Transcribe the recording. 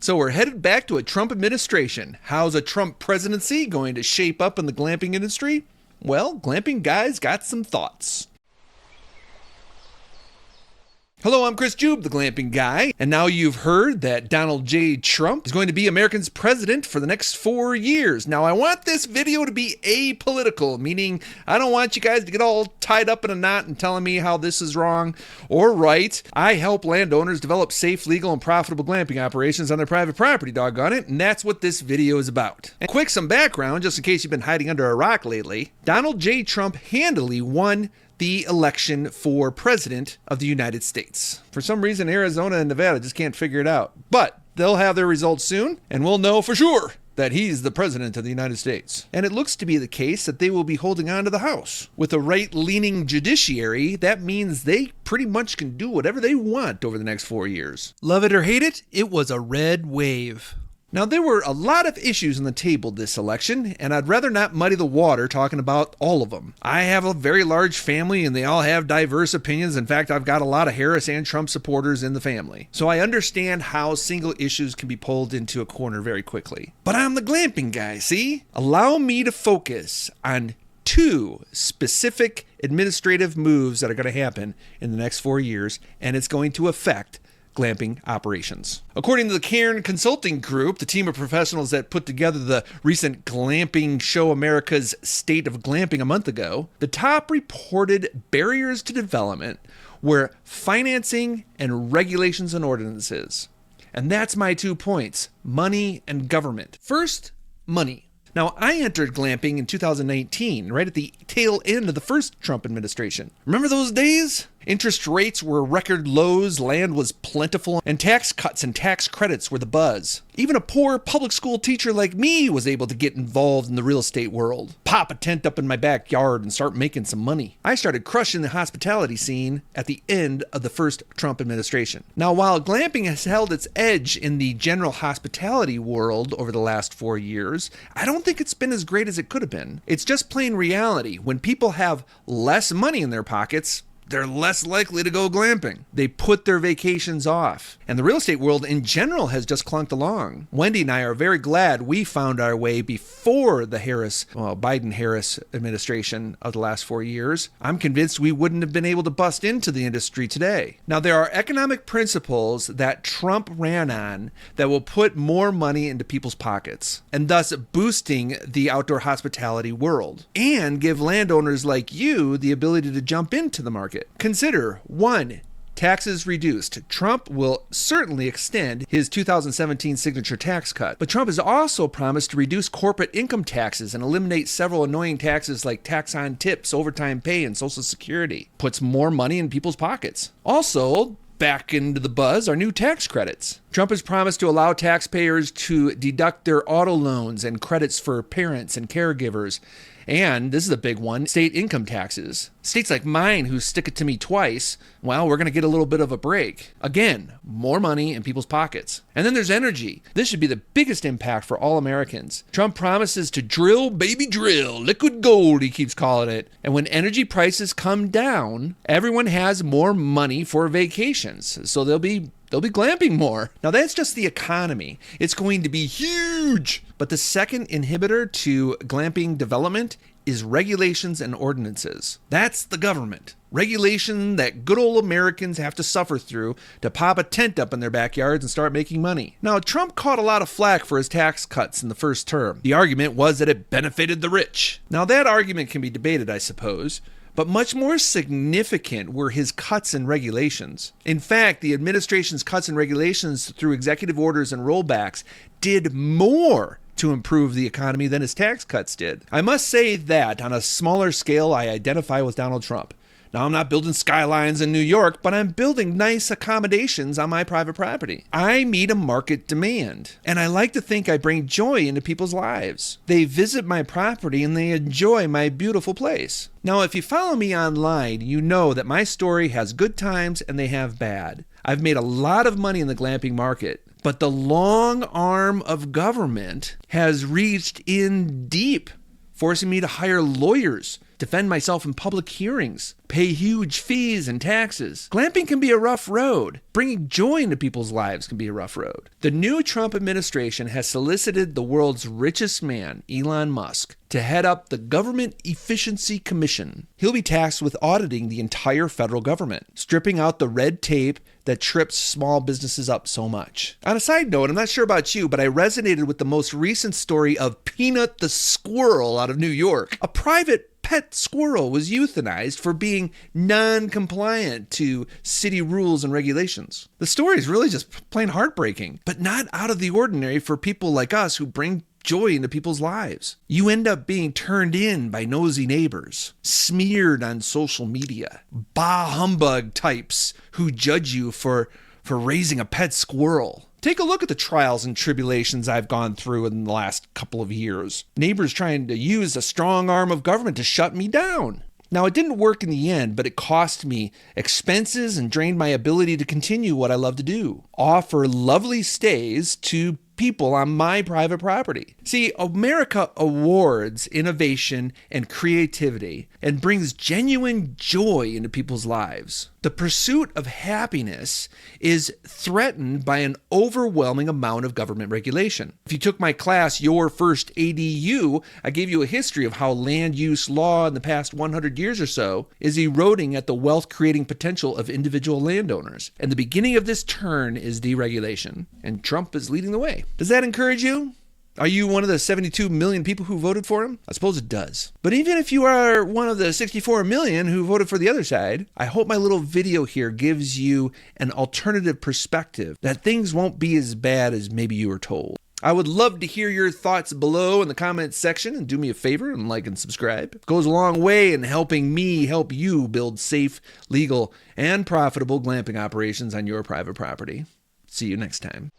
So we're headed back to a Trump administration. How's a Trump presidency going to shape up in the glamping industry? Well, Glamping Guy's got some thoughts. Hello, I'm Chris Jube, the Glamping Guy, and now you've heard that Donald J. Trump is going to be America's president for the next 4 years. Now, I want this video to be apolitical, meaning I don't want you guys to get all tied up in a knot and telling me how this is wrong or right. I help landowners develop safe, legal, and profitable glamping operations on their private property, doggone it, and that's what this video is about. And quick, some background, just in case you've been hiding under a rock lately. Donald J. Trump handily won the election for president of the United States. For some reason, Arizona and Nevada just can't figure it out. But they'll have their results soon, and we'll know for sure that he's the president of the United States. And it looks to be the case that they will be holding on to the House. With a right-leaning judiciary, that means they pretty much can do whatever they want over the next 4 years. Love it or hate it, it was a red wave. Now, there were a lot of issues on the table this election, and I'd rather not muddy the water talking about all of them. I have a very large family, and they all have diverse opinions. In fact, I've got a lot of Harris and Trump supporters in the family. So I understand how single issues can be pulled into a corner very quickly. But I'm the Glamping Guy, see? Allow me to focus on two specific administrative moves that are going to happen in the next 4 years, and it's going to affect glamping operations. According to the Cairn Consulting Group, the team of professionals that put together the recent glamping show America's State of Glamping a month ago, the top reported barriers to development were financing and regulations and ordinances. And that's my 2 points, money and government. First, money. Now, I entered glamping in 2019, right at the tail end of the first Trump administration. Remember those days? Interest rates were record lows, land was plentiful, and tax cuts and tax credits were the buzz. Even a poor public school teacher like me was able to get involved in the real estate world, pop a tent up in my backyard and start making some money. I started crushing the hospitality scene at the end of the first Trump administration. Now, while glamping has held its edge in the general hospitality world over the last 4 years, I don't think it's been as great as it could have been. It's just plain reality. When people have less money in their pockets, they're less likely to go glamping. They put their vacations off. And the real estate world in general has just clunked along. Wendy and I are very glad we found our way before the Biden-Harris administration of the last 4 years. I'm convinced we wouldn't have been able to bust into the industry today. Now, there are economic principles that Trump ran on that will put more money into people's pockets, and thus boosting the outdoor hospitality world, and give landowners like you the ability to jump into the market. Consider 1. Taxes reduced. Trump will certainly extend his 2017 signature tax cut, but Trump has also promised to reduce corporate income taxes and eliminate several annoying taxes like tax on tips, overtime pay, and Social Security. Puts more money in people's pockets. Also, back into the buzz are new tax credits. Trump has promised to allow taxpayers to deduct their auto loans and credits for parents and caregivers. And this is a big one, state income taxes. States like mine who stick it to me twice, well, we're going to get a little bit of a break. Again, more money in people's pockets. And then there's energy. This should be the biggest impact for all Americans. Trump promises to drill, baby drill, liquid gold, he keeps calling it. And when energy prices come down, everyone has more money for vacations. So they'll be glamping more. Now, that's just the economy. It's going to be huge. But the second inhibitor to glamping development is regulations and ordinances. That's the government. Regulation that good old Americans have to suffer through to pop a tent up in their backyards and start making money. Now, Trump caught a lot of flack for his tax cuts in the first term. The argument was that it benefited the rich. Now, that argument can be debated, I suppose. But much more significant were his cuts and regulations. In fact, the administration's cuts and regulations through executive orders and rollbacks did more to improve the economy than his tax cuts did. I must say that on a smaller scale, I identify with Donald Trump. Now, I'm not building skylines in New York, but I'm building nice accommodations on my private property. I meet a market demand, and I like to think I bring joy into people's lives. They visit my property and they enjoy my beautiful place. Now, if you follow me online, you know that my story has good times and they have bad. I've made a lot of money in the glamping market, but the long arm of government has reached in deep, forcing me to hire lawyers defend myself in public hearings, pay huge fees and taxes. Glamping can be a rough road. Bringing joy into people's lives can be a rough road. The new Trump administration has solicited the world's richest man, Elon Musk, to head up the Government Efficiency Commission. He'll be tasked with auditing the entire federal government, stripping out the red tape that trips small businesses up so much. On a side note, I'm not sure about you, but I resonated with the most recent story of Peanut the squirrel out of New York. A private pet squirrel was euthanized for being non-compliant to city rules and regulations. The story is really just plain heartbreaking, but not out of the ordinary for people like us who bring joy into people's lives. You end up being turned in by nosy neighbors, smeared on social media, bah humbug types who judge you for raising a pet squirrel. Take a look at the trials and tribulations I've gone through in the last couple of years. Neighbors trying to use a strong arm of government to shut me down. Now, it didn't work in the end, but it cost me expenses and drained my ability to continue what I love to do. Offer lovely stays to people on my private property. See, America awards innovation and creativity and brings genuine joy into people's lives. The pursuit of happiness is threatened by an overwhelming amount of government regulation. If you took my class, Your First ADU, I gave you a history of how land use law in the past 100 years or so is eroding at the wealth-creating potential of individual landowners. And the beginning of this turn is deregulation, and Trump is leading the way. Does that encourage you? Are you one of the 72 million people who voted for him? I suppose it does. But even if you are one of the 64 million who voted for the other side, I hope my little video here gives you an alternative perspective that things won't be as bad as maybe you were told. I would love to hear your thoughts below in the comments section, and do me a favor and like and subscribe. It goes a long way in helping me help you build safe, legal, and profitable glamping operations on your private property. See you next time.